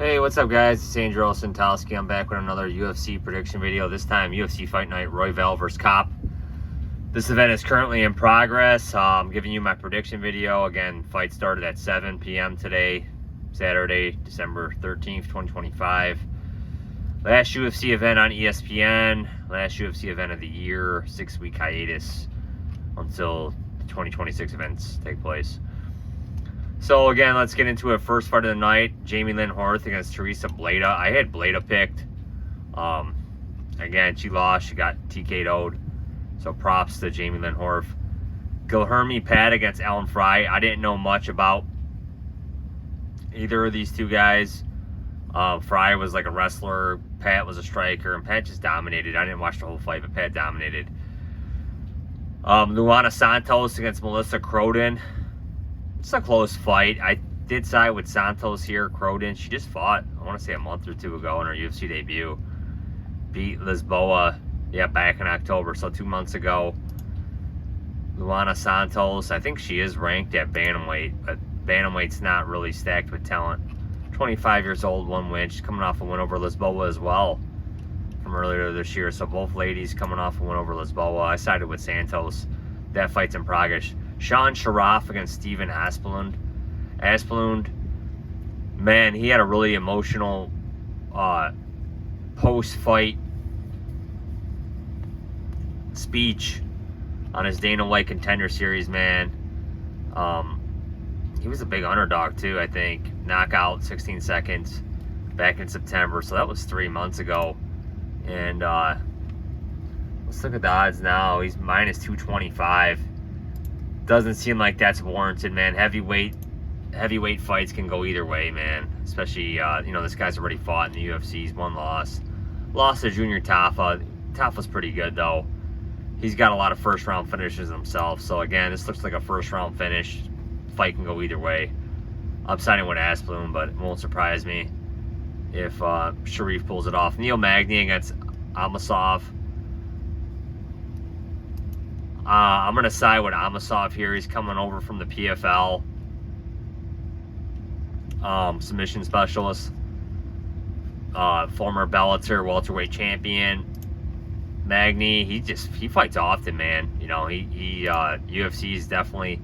Hey, what's up, guys? It's Andrew Santowski. I'm back with another UFC prediction video. This time, UFC Fight Night, Royval versus Kape. This event is currently in progress. I'm giving you my prediction video. Again, fight started at 7 p.m. today, Saturday, December 13th, 2025. Last UFC event on ESPN. Last UFC event of the year. 6-week hiatus until the 2026 events take place. So again, let's get into it. First fight of the night, Jamie Lynn Horth against Teresa Bleda. I had Bleda picked. Again, she lost. She got TK'd. So props to Jamie Lynn Horth. Guilherme Pat against Alan Fry. I didn't know much about either of these two guys. Fry was like a wrestler. Pat was a striker. And Pat just dominated. I didn't watch the whole fight, but Pat dominated. Luana Santos against Melissa Croden. It's a close fight. I did side with Santos here. Croden, she just fought, I want to say a month or two ago in her UFC debut. Beat Lisboa, back in October, so 2 months ago. Luana Santos, I think she is ranked at bantamweight, but bantamweight's not really stacked with talent. 25 years old, 1 win. She's coming off a win over Lisboa as well from earlier this year. So both ladies coming off a win over Lisboa. I sided with Santos. That fight's in progress. Sean Sharaf against Steven Asplund. Asplund, man, he had a really emotional post-fight speech on his Dana White Contender Series, man. He was a big underdog, too, I think. Knockout, 16 seconds, back in September. So that was 3 months ago. And let's look at the odds now. He's minus 225. Doesn't seem like that's warranted, man. Heavyweight fights can go either way, man. Especially, this guy's already fought in the UFC. He's 1 loss. Lost to Junior Tafa. Tafa's pretty good, though. He's got a lot of first-round finishes himself. So, again, this looks like a first-round finish. Fight can go either way. I'm siding with Asplund, but it won't surprise me if Sharif pulls it off. Neil Magny against Amosov. I'm going to side with Amosov here. He's coming over from the PFL. Submission specialist. Former Bellator welterweight champion. Magny, he fights often, man. UFC is definitely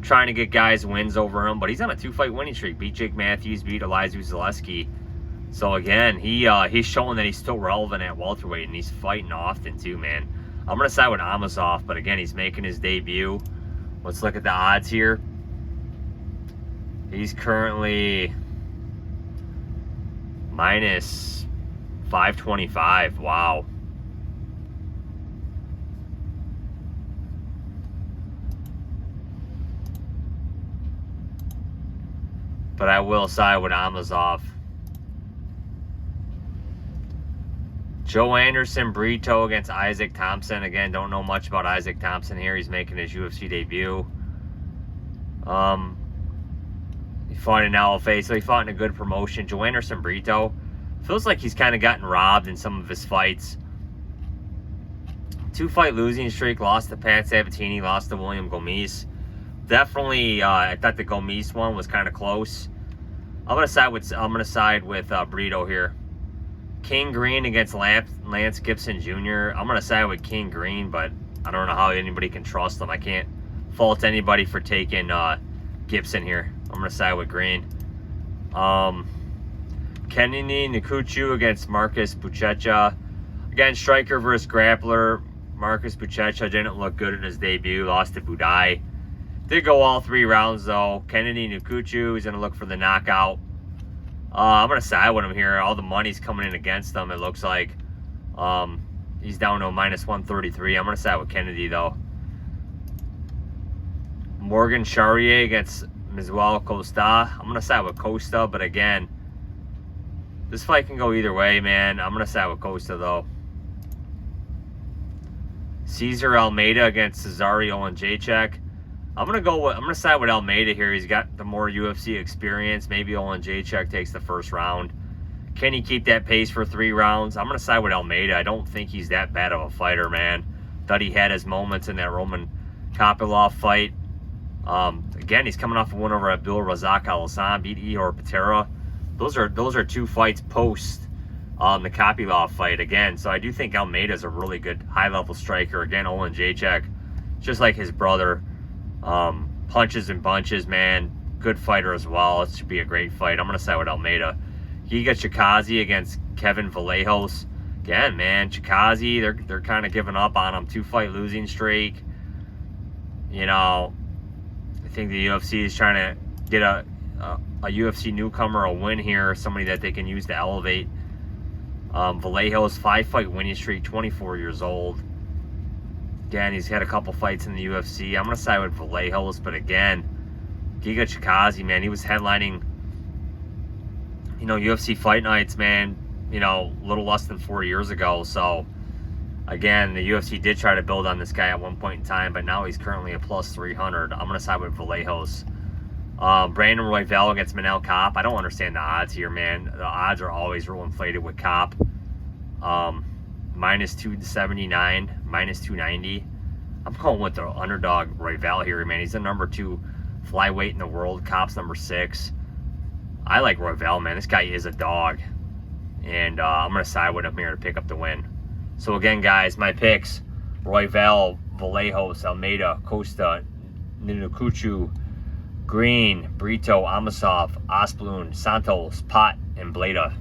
trying to get guys wins over him, but he's on a 2-fight winning streak. Beat Jake Matthews, beat Elizeu Zaleski. So again, he's showing that he's still relevant at welterweight, and he's fighting often too, man. I'm going to side with Amosov, but again, he's making his debut. Let's look at the odds here. He's currently minus 525. Wow. But I will side with Amosov. Joe Anderson, Brito against Isaac Thompson. Again, don't know much about Isaac Thompson here. He's making his UFC debut. He fought in LFA, so he fought in a good promotion. Joe Anderson, Brito. Feels like he's kind of gotten robbed in some of his fights. 2-fight losing streak. Lost to Pat Sabatini. Lost to William Gomis. Definitely, I thought the Gomis one was kind of close. I'm gonna side with Brito here. King Green against Lance Gibson Jr. I'm going to side with King Green, but I don't know how anybody can trust him. I can't fault anybody for taking Gibson here. I'm going to side with Green. Kennedy Nzechukwu against Marcus Buchecha. Again, striker versus grappler. Marcus Buchecha didn't look good in his debut. Lost to Budai. Did go all 3 rounds, though. Kennedy Nzechukwu is going to look for the knockout. I'm going to side with him here. All the money's coming in against him, it looks like. He's down to a minus 133. I'm going to side with Kennedy, though. Morgan Charrier against Miguel Costa. I'm going to side with Costa, but again, this fight can go either way, man. I'm going to side with Costa, though. Cesar Almeida against Cesario Nzechukwu. I'm gonna side with Almeida here. He's got the more UFC experience. Maybe Nzechukwu takes the first round. Can he keep that pace for 3 rounds? I'm gonna side with Almeida. I don't think he's that bad of a fighter, man. Thought he had his moments in that Roman Kopylov fight. Again, he's coming off a win over Abdul Razak Al Hassan, beat Ihor Patera. those are 2 fights post the Kape fight again. So I do think Almeida is a really good high-level striker. Again, Olin Jacek, just like his brother, punches and bunches, man. Good fighter as well. It should be a great fight. I'm going to side with Almeida. Giga Chikazi against Kevin Vallejos. Again, man, Chikazi, they're kind of giving up on him. 2-fight losing streak. You know, I think the UFC is trying to get a UFC newcomer a win here, somebody that they can use to elevate. Vallejos, 5-fight winning streak, 24 years old. Again, he's had a couple fights in the UFC. I'm going to side with Vallejos, but again, Giga Chikazi, man, he was headlining, you know, UFC fight nights, man, you know, a little less than 4 years ago. So, again, the UFC did try to build on this guy at one point in time, but now he's currently a plus 300. I'm going to side with Vallejos. Brandon Royval against Manel Kape. I don't understand the odds here, man. The odds are always real inflated with Kape. Minus 279, minus 290. I'm going with the underdog Royval here, man. He's the number 2 flyweight in the world. Kape's number 6. I like Royval, man. This guy is a dog. And I'm going to side with him here to pick up the win. So again, guys, my picks: Royval, Vallejos, Almeida, Costa, Nzechukwu, Green, Brito, Amosov, Asplund, Santos, Pot, and Bleda.